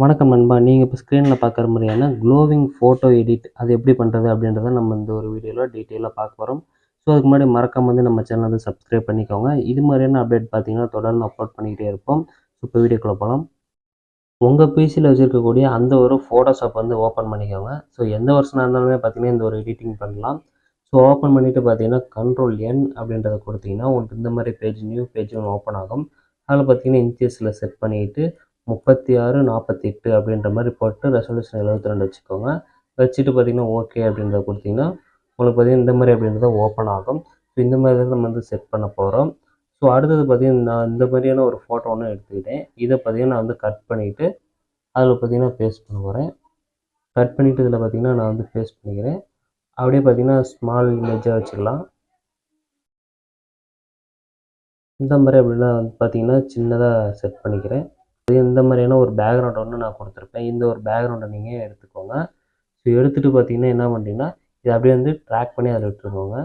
வணக்கம் நண்பா. நீங்கள் இப்போ ஸ்க்ரீனில் பார்க்குற மாதிரியான க்ளோவிங் ஃபோட்டோ எடிட் அது எப்படி பண்ணுறது அப்படின்றத நம்ம இந்த ஒரு வீடியோவில் டீட்டெயிலாக பார்க்க போகிறோம். ஸோ அதுக்கு முன்னாடி மறக்காம நம்ம சேனல் சப்ஸ்கிரைப் பண்ணிக்கோங்க. இது மாதிரியான அப்டேட் பார்த்தீங்கன்னா தொடர்ந்து அப்லோட் பண்ணிக்கிட்டே இருப்போம். ஸோ இப்போ வீடியோக்குள்ள போகலாம். உங்கள் பிசியில் வச்சுருக்கக்கூடிய அந்த ஒரு ஃபோட்டோஷாப் ஓப்பன் பண்ணிக்கோங்க. ஸோ எந்த வருஷனாக இருந்தாலுமே பார்த்தீங்கன்னா இந்த ஒரு எடிட்டிங் பண்ணலாம். ஸோ ஓப்பன் பண்ணிவிட்டு பார்த்தீங்கன்னா Ctrl+N அப்படின்றத கொடுத்தீங்கன்னா உங்களுக்கு இந்த மாதிரி நியூ பேஜ் ஒன்று ஓப்பன் ஆகும். அதில் பார்த்தீங்கன்னா இன்ச்சஸில் செட் பண்ணிவிட்டு 36, 48 அப்படின்ற மாதிரி போட்டு ரெசல்யூஷன் 72 வச்சுக்கோங்க. வச்சுட்டு பார்த்தீங்கன்னா ஓகே அப்படின்றத கொடுத்தீங்கன்னா உங்களுக்கு பார்த்தீங்கன்னா இந்த மாதிரி அப்படின்றத ஓப்பன் ஆகும். ஸோ இந்த மாதிரி தான் நம்ம செட் பண்ண போகிறோம். ஸோ அடுத்தது பார்த்தீங்கன்னா நான் இந்த மாதிரியான ஒரு ஃபோட்டோ ஒன்று எடுத்துக்கிட்டேன். இதை பார்த்தீங்கன்னா நான் கட் பண்ணிவிட்டு அதில் பார்த்தீங்கன்னா பேஸ்ட் பண்ண போகிறேன். கட் பண்ணிவிட்டு இதில் பார்த்தீங்கன்னா நான் பேஸ்ட் பண்ணிக்கிறேன். அப்படியே பார்த்தீங்கன்னா ஸ்மால் இமேஜாக வச்சுக்கலாம். இந்த மாதிரி அப்படின்னா பார்த்தீங்கன்னா சின்னதாக செட் பண்ணிக்கிறேன். இந்த மாதிரியான ஒரு பேக்ரவுண்ட் ஒன்று நான் கொடுத்துருப்பேன். இந்த ஒரு பேக்ரவுண்டை நீங்கள் எடுத்துக்கோங்க. ஸோ எடுத்துகிட்டு பார்த்தீங்கன்னா என்ன பண்ணுறீங்கன்னா இதை அப்படியே ட்ராக் பண்ணி அதில் விட்டுருக்கோங்க.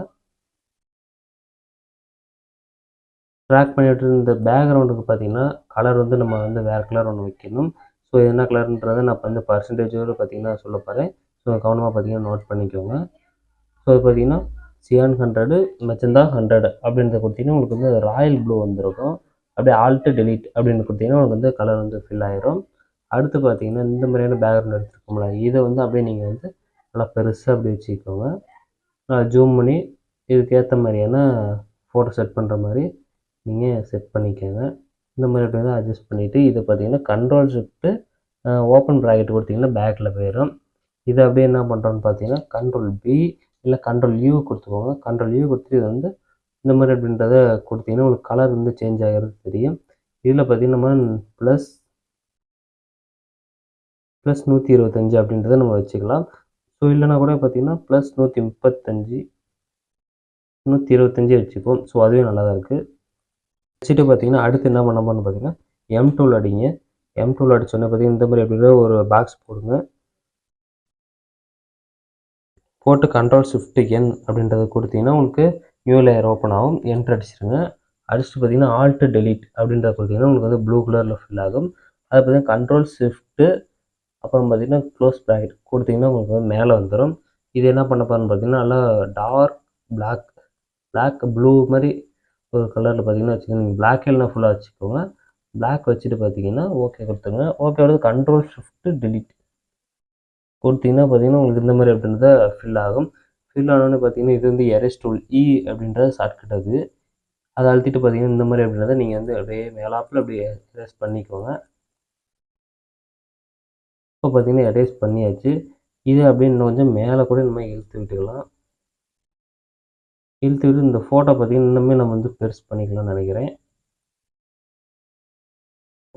ட்ராக் பண்ணிவிட்டு இந்த பேக்ரவுண்டுக்கு பார்த்தீங்கன்னா கலர் நம்ம வேறு கலர் ஒன்று வைக்கணும். ஸோ என்ன கலர்ன்றதை நான் இப்போ பர்சன்டேஜோடு பார்த்தீங்கன்னா சொல்ல போகிறேன். ஸோ கவனமாக பார்த்தீங்கன்னா நோட் பண்ணிக்கோங்க. ஸோ அது பார்த்தீங்கன்னா சியான் 100 மெஜந்தா 100 அப்படின்றத கொடுத்தீங்கன்னா உங்களுக்கு ராயல் ப்ளூ வந்திருக்கும். அப்படியே ஆல்ட்டு டெலீட் அப்படின்னு கொடுத்தீங்கன்னா உங்களுக்கு கலர் ஃபில் ஆயிரும். அடுத்து பார்த்தீங்கன்னா இந்த மாதிரியான பேக்ரவுண்ட் எடுத்துருக்கோம்ல இதை அப்படியே நீங்கள் நல்லா பெருசாக அப்படி வச்சுக்கோங்க. ஜூம் பண்ணி இதுக்கேற்ற மாதிரியான ஃபோட்டோ செட் பண்ணுற மாதிரி நீங்கள் செட் பண்ணிக்கோங்க. இந்த மாதிரி அப்படி தான் அட்ஜஸ்ட் பண்ணிவிட்டு இதை பார்த்தீங்கன்னா Ctrl+Shift ஓப்பன் ப்ராக்கெட் கொடுத்தீங்கன்னா பேக்கில் போயிடும். இதை அப்படியே என்ன பண்ணுறோன்னு பார்த்தீங்கன்னா Ctrl+B இல்லை Ctrl+U கொடுத்துக்கோங்க. Ctrl+U கொடுத்து இது இந்த மாதிரி அப்படின்றத கொடுத்தீங்கன்னா உங்களுக்கு கலர் சேஞ்ச் ஆகிறது தெரியும். இதில் பார்த்தீங்கன்னா நம்ம ப்ளஸ் 125 அப்படின்றத நம்ம வச்சுக்கலாம். ஸோ இல்லைனா கூட பார்த்தீங்கன்னா ப்ளஸ் 135 125 வச்சுப்போம். ஸோ அதுவே நல்லா தான் இருக்குது. வச்சுட்டு பார்த்தீங்கன்னா அடுத்து என்ன பண்ண போகிறோம்னு பார்த்தீங்கன்னா M டூல் அடிங்க. M டூல் அடித்தோடனே பார்த்தீங்கன்னா இந்த மாதிரி அப்படின்ற ஒரு பாக்ஸ் போடுங்க. போட்டு Ctrl+Shift+N அப்படின்றத கொடுத்தீங்கன்னா உங்களுக்கு நியூ லேயர் ஓப்பன் ஆகும். என்ட்ரு அடிச்சிருங்க. அடிச்சுட்டு பார்த்தீங்கன்னா ஆல்ட்டு டெலீட் அப்படின்றத கொடுத்தீங்கன்னா உங்களுக்கு ப்ளூ கலரில் ஃபில் ஆகும். அதை பார்த்தீங்கன்னா Ctrl+Shift அப்புறம் பார்த்தீங்கன்னா க்ளோஸ் ப்ராக்கெட் கொடுத்தீங்கன்னா உங்களுக்கு மேலே வந்துடும். இது என்ன பண்ண போகிறோன்னு பார்த்தீங்கன்னா நல்லா டார்க் பிளாக் ப்ளூ மாதிரி ஒரு கலரில் பார்த்தீங்கன்னா வச்சுக்கோங்க. நீங்கள் பிளாக் இல்லைனா ஃபுல்லாக வச்சுக்கோங்க. பிளாக் வச்சுட்டு பார்த்தீங்கன்னா ஓகே கொடுத்துருங்க. ஓகே வந்து Ctrl+Shift+Delete கொடுத்தீங்கன்னா பார்த்தீங்கன்னா உங்களுக்கு இந்த மாதிரி அப்படின்றத ஃபில் ஆகும். ஃபில் ஆனோடனே பார்த்தீங்கன்னா இது எரேஸ் டூல் அப்படின்ற ஷார்ட்கட் அது. அதை அழுத்திட்டு பார்த்தீங்கன்னா இந்த மாதிரி அப்படின்றத நீங்கள் அப்படியே மேலாப்பில் அப்படியே எரேஸ் பண்ணிக்கோங்க. இப்போ பார்த்தீங்கன்னா எரேஸ் பண்ணியாச்சு. இது அப்படியே இன்னும் கொஞ்சம் மேலே கூட நம்ம இழுத்து விட்டுக்கலாம். இழுத்து விட்டு இந்த ஃபோட்டோ பார்த்தீங்கன்னா இன்னுமே நம்ம பெருசு பண்ணிக்கலாம்னு நினைக்கிறேன்.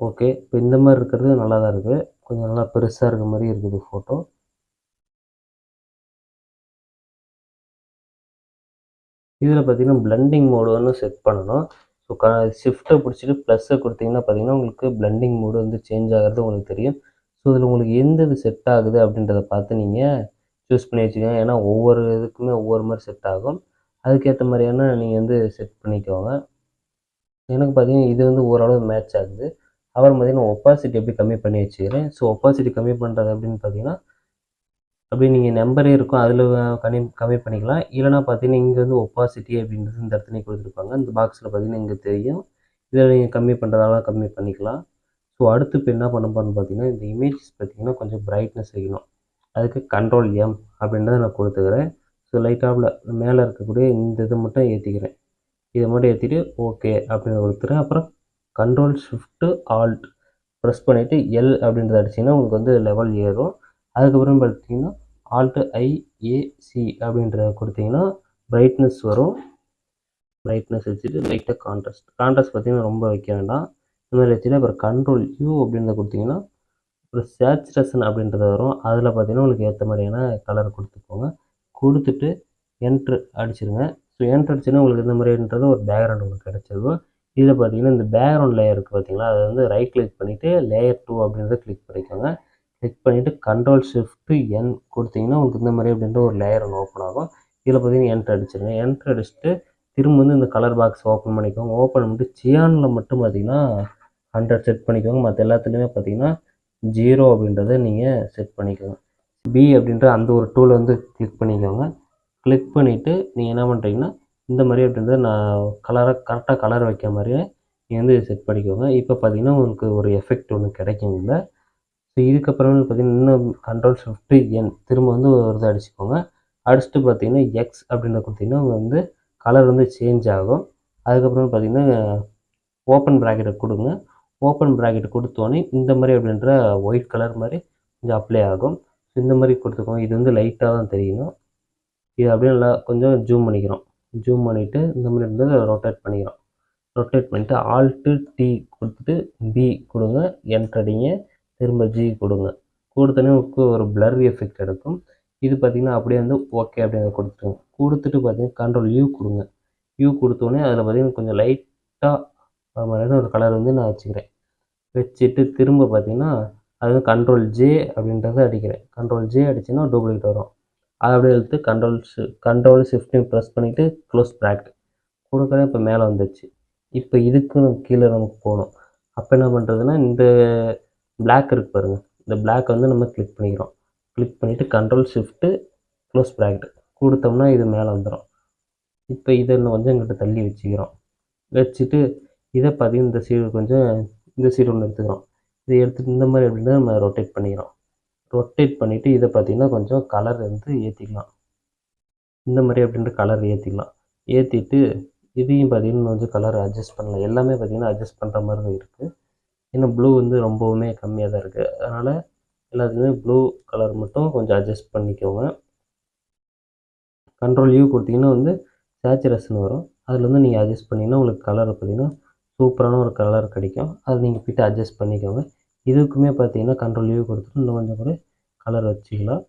ஓகே, இப்போ இந்த மாதிரி இருக்கிறது நல்லா தான் இருக்குது. கொஞ்சம் நல்லா பெருசாக இருக்க மாதிரி இருக்குது ஃபோட்டோ. இதில் பார்த்தீங்கன்னா பிளெண்டிங் மோடு செட் பண்ணணும். ஸோ ஷிஃப்ட்டை பிடிச்சிட்டு ப்ளஸ்ஸை கொடுத்தீங்கன்னா பார்த்தீங்கன்னா உங்களுக்கு பிளெண்டிங் மோடு சேஞ்ச் ஆகிறது உங்களுக்கு தெரியும். ஸோ இதில் உங்களுக்கு எந்த இது செட் ஆகுது அப்படின்றத பார்த்து நீங்கள் சூஸ் பண்ணி வச்சுக்கோங்க. ஏன்னா ஒவ்வொரு இதுக்குமே ஒவ்வொரு மாதிரி செட் ஆகும். அதுக்கேற்ற மாதிரியான நீங்கள் செட் பண்ணிக்கோங்க. எனக்கு பார்த்தீங்கன்னா இது ஓரளவு மேட்ச் ஆகுது. அப்புறம் பார்த்தீங்கன்னா ஒப்பாசிட்டி எப்படி கம்மி பண்ணி வச்சுக்கிறேன். ஸோ ஒப்பாசிட்டி கம்மி பண்ணுறது அப்படின்னு பார்த்தீங்கன்னா அப்படி நீங்கள் நம்பரே இருக்கும் அதில் கம்மி பண்ணிக்கலாம். இல்லைனா பார்த்தீங்கன்னா இங்கே ஒப்பாசிட்டி அப்படின்றது இந்த இடத்துல கொடுத்துருப்பாங்க. இந்த பாக்ஸில் பார்த்தீங்கன்னா இங்கே தெரியும். இதில் நீங்கள் கம்மி பண்ணுறதால கம்மி பண்ணிக்கலாம். ஸோ அடுத்து இப்போ என்ன பண்ண போகிறேன்னு பார்த்தீங்கன்னா இந்த இமேஜஸ் பார்த்தீங்கன்னா கொஞ்சம் பிரைட்னஸ் வைக்கணும். அதுக்கு Ctrl+M அப்படின்றத நான் கொடுத்துக்கிறேன். ஸோ லைட்டாக மேலே இருக்கக்கூடிய இந்த இதை மட்டும் ஏற்றிக்கிறேன். இதை மட்டும் ஏற்றிட்டு ஓகே அப்படின்னு கொடுத்துறேன். அப்புறம் Ctrl+Shift+Alt ப்ரெஸ் பண்ணிவிட்டு எல் அப்படின்றத அடிச்சிங்கன்னா உங்களுக்கு லெவல் ஏறும். அதுக்கப்புறம் பார்த்தீங்கன்னா Alt+I+AC அப்படின்றத கொடுத்தீங்கன்னா பிரைட்னஸ் வரும். பிரைட்னஸ் வச்சுட்டு லைட்டாக கான்ட்ராஸ்ட் பார்த்தீங்கன்னா ரொம்ப வைக்க வேண்டாம். இந்த மாதிரி வச்சுட்டு அப்புறம் Ctrl+U அப்படின்றத கொடுத்தீங்கன்னா அப்புறம் சேச்சுரேஷன் அப்படின்றத வரும். அதில் பார்த்தீங்கன்னா உங்களுக்கு ஏற்ற மாதிரியான கலர் கொடுத்துக்கோங்க. கொடுத்துட்டு என்ட்ரு அடிச்சிருங்க. ஸோ என்ட்ரு அடிச்சுன்னா உங்களுக்கு இந்த மாதிரின்றது ஒரு பேக்ரவுண்ட் உங்களுக்கு கிடச்சிருக்கும். இதில் பார்த்தீங்கன்னா இந்த பேக்ரவுண்ட் லேயர் இருக்குது பார்த்தீங்களா, அதை ரைட் கிளிக் பண்ணிவிட்டு லேயர் 2 அப்படின்றத கிளிக் பண்ணிக்கோங்க. கிளிக் பண்ணிவிட்டு Ctrl+Shift+N கொடுத்தீங்கன்னா உங்களுக்கு இந்த மாதிரி அப்படின்ற ஒரு லேயர் ஒன்று ஓப்பன் ஆகும். இதில் பார்த்தீங்கன்னா என்ட்ரு அடிச்சிருங்க. என்ட்ரு அடிச்சுட்டு திரும்ப இந்த கலர் பாக்ஸ் ஓப்பன் பண்ணிக்கோங்க. ஓப்பன் பண்ணிட்டு சியானில் மட்டும் பார்த்தீங்கன்னா 100 செட் பண்ணிக்கோங்க. மற்ற எல்லாத்துலேயுமே பார்த்தீங்கன்னா 0 அப்படின்றத நீங்கள் செட் பண்ணிக்கோங்க. பி அப்படின்ற அந்த ஒரு டூலை வந்து கிளிக் பண்ணிக்கோங்க. கிளிக் பண்ணிவிட்டு நீங்கள் என்ன பண்ணுறீங்கன்னா இந்த மாதிரி அப்படின்றத நான் கரெக்டாக கலர் வைக்கிற மாதிரியே நீங்கள் வந்து செட் பண்ணிக்கோங்க. இப்போ பார்த்தீங்கன்னா உங்களுக்கு ஒரு எஃபெக்ட் ஒன்று கிடைக்கும் இதில். ஸோ இதுக்கப்புறம் பார்த்தீங்கன்னா இன்னும் Ctrl+Shift+N திரும்ப வந்து ஒரு இதை அடிச்சுக்கோங்க. அடிச்சுட்டு பார்த்தீங்கன்னா எக்ஸ் அப்படின்றத கொடுத்தீங்கன்னா உங்களுக்கு வந்து கலர் வந்து சேஞ்ச் ஆகும். அதுக்கப்புறம் பார்த்தீங்கன்னா ஓப்பன் ப்ராக்கெட்டை கொடுங்க. ஓப்பன் ப்ராக்கெட் கொடுத்தோன்னே இந்த மாதிரி அப்படின்ற ஒயிட் கலர் மாதிரி கொஞ்சம் அப்ளை ஆகும். இந்த மாதிரி கொடுத்துக்கோங்க. இது வந்து லைட்டாக தான் தெரியணும். இது அப்படியே நல்லா கொஞ்சம் ஜூம் பண்ணிக்கிறோம். ஜூம் பண்ணிவிட்டு இந்த மாதிரி வந்து ரொட்டேட் பண்ணிக்கிறோம். ரொட்டேட் பண்ணிவிட்டு ஆல்ட்டு டி கொடுத்துட்டு பி கொடுங்க. என்டர் அடிங்க. திரும்ப ஜி கொடுங்க. கொடுத்தோன்னே உங்களுக்கு ஒரு பிளர் எஃபெக்ட் எடுக்கும். இது பார்த்தீங்கன்னா அப்படியே வந்து ஓகே அப்படியே கொடுத்துருங்க. கொடுத்துட்டு பார்த்தீங்கன்னா Ctrl+U கொடுங்க. யூ கொடுத்தோன்னே அதில் பார்த்தீங்கன்னா கொஞ்சம் லைட்டாக மாதிரியான ஒரு கலர் வந்து நான் வச்சுக்கிறேன். வச்சுட்டு திரும்ப பார்த்தீங்கன்னா அது வந்து Ctrl+J அப்படின்றத அடிக்கிறேன். Ctrl+J அடிச்சுன்னா டூப்ளிகேட் வரும். அதை அப்படியே எடுத்து Ctrl+Shift ப்ரெஸ் பண்ணிவிட்டு க்ளோஸ் ப்ராக்கெட் கொடுக்குறேன். இப்போ மேலே வந்துடுச்சு. இப்போ இதுக்கு கீழே நமக்கு போகணும். அப்போ என்ன பண்ணுறதுன்னா இந்த பிளாக் இருக்குது பாருங்கள். இந்த பிளாக் வந்து நம்ம கிளிக் பண்ணிக்கிறோம். கிளிக் பண்ணிவிட்டு Ctrl+Shift க்ளோஸ் ப்ராக்கெட் கொடுத்தோம்னா இது மேலே வந்துடும். இப்போ இதை இன்னும் கொஞ்சம் இங்கிட்ட தள்ளி வச்சுக்கிறோம். வச்சுட்டு இதை பார்த்தீங்கன்னா இந்த சைடு கொஞ்சம் இந்த சைடு ஒன்று எடுத்துக்கிறோம். இதை எடுத்துகிட்டு இந்த மாதிரி அப்படின்னா நம்ம ரொட்டேட் பண்ணிக்கிறோம். ரொட்டேட் பண்ணிவிட்டு இதை பார்த்தீங்கன்னா கொஞ்சம் கலர் வந்து ஏற்றிக்கலாம். இந்த மாதிரி அப்படின்ற கலர் ஏற்றிக்கலாம். ஏற்றிட்டு இதையும் பார்த்தீங்கன்னா கொஞ்சம் கலர் அட்ஜஸ்ட் பண்ணலாம். எல்லாமே பார்த்தீங்கன்னா அட்ஜஸ்ட் பண்ணுற மாதிரி தான் இருக்குது. ஏன்னா ப்ளூ வந்து ரொம்பவுமே கம்மியாக தான் இருக்குது. அதனால் எல்லாத்துக்குமே ப்ளூ கலர் மட்டும் கொஞ்சம் அட்ஜஸ்ட் பண்ணிக்கோங்க. Ctrl+U கொடுத்தீங்கன்னா வந்து சேச்சுரேஷன் வரும். அதில் வந்து நீங்கள் அட்ஜஸ்ட் பண்ணிங்கன்னா உங்களுக்கு கலர் பார்த்தீங்கன்னா சூப்பரான ஒரு கலர் கிடைக்கும். அதை நீங்கள் போய்ட்டு அட்ஜஸ்ட் பண்ணிக்கோங்க. இதுக்குமே பார்த்தீங்கன்னா Ctrl+U கொடுத்துட்டு இன்னும் கொஞ்சம் கூட கலர் வச்சுக்கலாம்.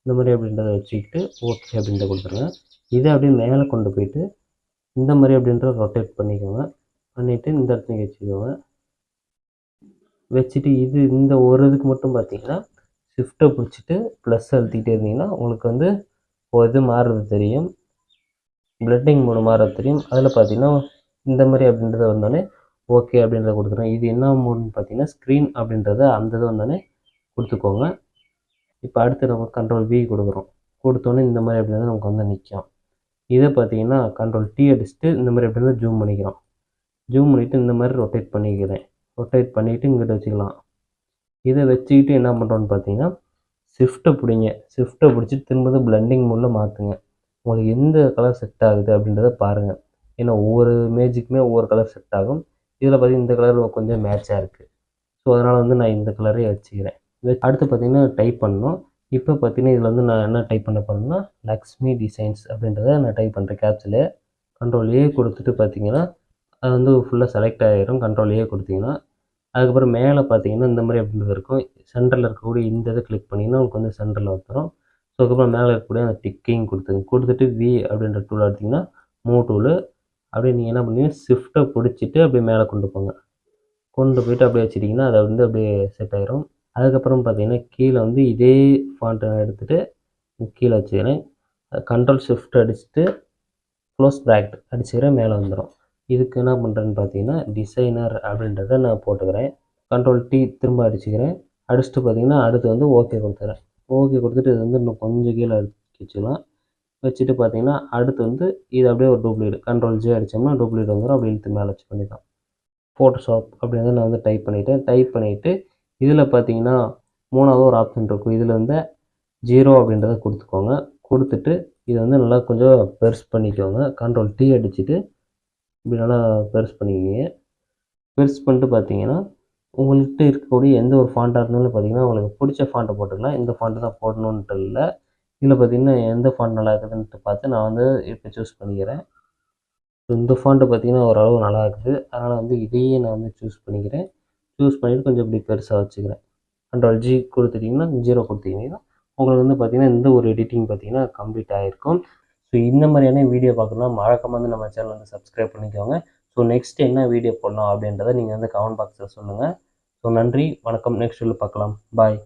இந்த மாதிரி அப்படின்றத வச்சுக்கிட்டு ஓகே அப்படின்றத கொடுத்துருங்க. இதை அப்படியே மேலே கொண்டு போயிட்டு இந்த மாதிரி அப்படின்ற ரொட்டேட் பண்ணிக்கோங்க. பண்ணிவிட்டு இந்த இடத்துல வச்சுக்கோங்க. வச்சுட்டு இது இந்த ஒரு இதுக்கு மட்டும் பார்த்தீங்கன்னா ஷிஃப்ட்டை பிடிச்சிட்டு ப்ளஸ் அழுத்திக்கிட்டே இருந்தீங்கன்னா உங்களுக்கு வந்து ஒரு இது மாறுறது தெரியும். பிளட்டிங் மோடு மாறுறது தெரியும். அதில் பார்த்தீங்கன்னா இந்த மாதிரி அப்படின்றத வந்தோடனே ஓகே அப்படின்றத கொடுத்துருங்க. இது என்ன மோடுன்னு பார்த்தீங்கன்னா ஸ்க்ரீன் அப்படின்றத அந்த இது வந்தோடனே கொடுத்துக்கோங்க. இப்போ அடுத்து நம்ம Ctrl+V கொடுக்குறோம். கொடுத்தோன்னே இந்த மாதிரி அப்படின்றத நமக்கு வந்து நிற்கும். இதை பார்த்தீங்கன்னா Ctrl+T அடிச்சுட்டு இந்த மாதிரி அப்படின்றத ஜூம் பண்ணிக்கிறோம். ஜூம் பண்ணிவிட்டு இந்த மாதிரி ரொட்டேட் பண்ணிக்கிறேன். ரொட்டேட் பண்ணிவிட்டு இங்கிட்ட வச்சுக்கலாம். இதை வச்சுக்கிட்டு என்ன பண்ணுறோன்னு பார்த்தீங்கன்னா ஷிஃப்ட்டை பிடிங்க. ஷிஃப்ட்டை பிடிச்சிட்டு திரும்ப பிளெண்டிங் மோடில் மாற்றுங்க. உங்களுக்கு எந்த கலர் செட் ஆகுது அப்படின்றத பாருங்கள். ஏன்னா ஒவ்வொரு இமேஜுக்குமே ஒவ்வொரு கலர் செட் ஆகும். இதில் பார்த்தீங்கன்னா இந்த கலர் கொஞ்சம் மேட்சாக இருக்குது. ஸோ அதனால் வந்து நான் இந்த கலரே வச்சுக்கிறேன். அடுத்து பார்த்தீங்கன்னா டைப் பண்ணணும். இப்போ பார்த்தீங்கன்னா இதில் வந்து நான் என்ன டைப் பண்ண போகிறேன்னா லக்ஷ்மி டிசைன்ஸ் அப்படின்றத நான் டைப் பண்ணுறேன். கேப்ஸில் Ctrl+A கொடுத்துட்டு பார்த்தீங்கன்னா அது வந்து ஃபுல்லாக செலக்ட் ஆகிடும். Ctrl+A கொடுத்தீங்கன்னா அதுக்கப்புறம் மேலே பார்த்தீங்கன்னா இந்த மாதிரி அப்படின்றது இருக்கும். சென்டரில் இருக்கக்கூடிய இந்த இதை கிளிக் பண்ணிங்கன்னா உங்களுக்கு வந்து சென்டரில் வந்துடும். ஸோ அதுக்கப்புறம் மேலே இருக்கக்கூடிய அந்த டிக்கிங் கொடுத்துட்டு V அப்படின்ற டூல் எடுத்திங்கன்னா மூவ் டூலு அப்படியே நீங்கள் என்ன பண்ணுவீங்க ஷிஃப்ட்டை பிடிச்சிட்டு அப்படியே மேலே கொண்டு போங்க. கொண்டு போய்ட்டு அப்படியே வச்சிட்டிங்கன்னா அதை வந்து அப்படியே செட் ஆகிரும். அதுக்கப்புறம் பார்த்தீங்கன்னா கீழே வந்து இதே ஃபாண்ட்டை எடுத்துகிட்டு கீழே வச்சுக்கிறேன். Ctrl+Shift அடிச்சுட்டு க்ளோஸ் ப்ராக்கெட் அடிச்சுக்கிறேன். மேலே வந்துடும். இதுக்கு என்ன பண்ணுறேன்னு பார்த்தீங்கன்னா டிசைனர் அப்படின்றத நான் போட்டுக்கிறேன். Ctrl+T திரும்ப அடிச்சுக்கிறேன். அடிச்சுட்டு பார்த்தீங்கன்னா அடுத்து வந்து ஓகே கொடுத்துறேன். ஓகே கொடுத்துட்டு இது வந்து இன்னும் கொஞ்சம் கீழே வச்சுக்கலாம். வச்சுட்டு பார்த்தீங்கன்னா அடுத்து வந்து இது அப்படியே ஒரு டூப்ளிகேட் Ctrl+J அடித்தோம்னா டூப்ளிகேட் வந்துடும். அப்படி இழுத்து மேலே வச்சு பண்ணிக்கலாம். ஃபோட்டோஷாப் அப்படின்னு நான் வந்து டைப் பண்ணிவிட்டேன். டைப் பண்ணிவிட்டு இதில் பார்த்தீங்கன்னா மூணாவது ஒரு ஆப்ஷன் இருக்கும். இதில் வந்து 0 அப்படின்றத கொடுத்துக்கோங்க. கொடுத்துட்டு இதை வந்து நல்லா கொஞ்சம் பெருசு பண்ணிக்கோங்க. Ctrl+T அடிச்சுட்டு இப்படி நல்லா பெருசு பண்ணிக்கிங்க. பெருசு பண்ணிட்டு பார்த்தீங்கன்னா உங்கள்கிட்ட இருக்கக்கூடிய எந்த ஒரு ஃபாண்ட்டாக இருந்தாலும் பார்த்தீங்கன்னா உங்களுக்கு பிடிச்ச ஃபாண்ட்டை போட்டுக்கலாம். இந்த ஃபாண்ட்டு தான் போடணுன்ட்டு இல்லை. இதில் பார்த்தீங்கன்னா எந்த ஃபாண்ட் நல்லா இருக்குதுன்ட்டு பார்த்து நான் வந்து இப்போ சூஸ் பண்ணிக்கிறேன். இந்த ஃபாண்ட்டு பார்த்தீங்கன்னா ஓரளவு நல்லா இருக்குது. அதனால் வந்து இதையே நான் வந்து சூஸ் பண்ணிக்கிறேன். சூஸ் பண்ணிவிட்டு கொஞ்சம் இப்படி பெருசாக வச்சுக்கிறேன். Ctrl+G கொடுத்துட்டிங்கன்னா 0 கொடுத்தீங்கன்னா உங்களுக்கு வந்து பார்த்தீங்கன்னா இந்த ஒரு எடிட்டிங் பார்த்தீங்கன்னா கம்ப்ளீட் ஆகிருக்கும். ஸோ இந்த மாதிரியான வீடியோ பார்க்கணுன்னா மறக்காம வந்து நம்ம சேனல் வந்து சப்ஸ்கிரைப் பண்ணிக்கோங்க. ஸோ நெக்ஸ்ட் என்ன வீடியோ போடலாம் அப்படின்றத நீங்கள் வந்து கமெண்ட் பாக்ஸில் சொல்லுங்கள். ஸோ நன்றி, வணக்கம். நெக்ஸ்ட் வீடியோவில் பார்க்கலாம். பாய்.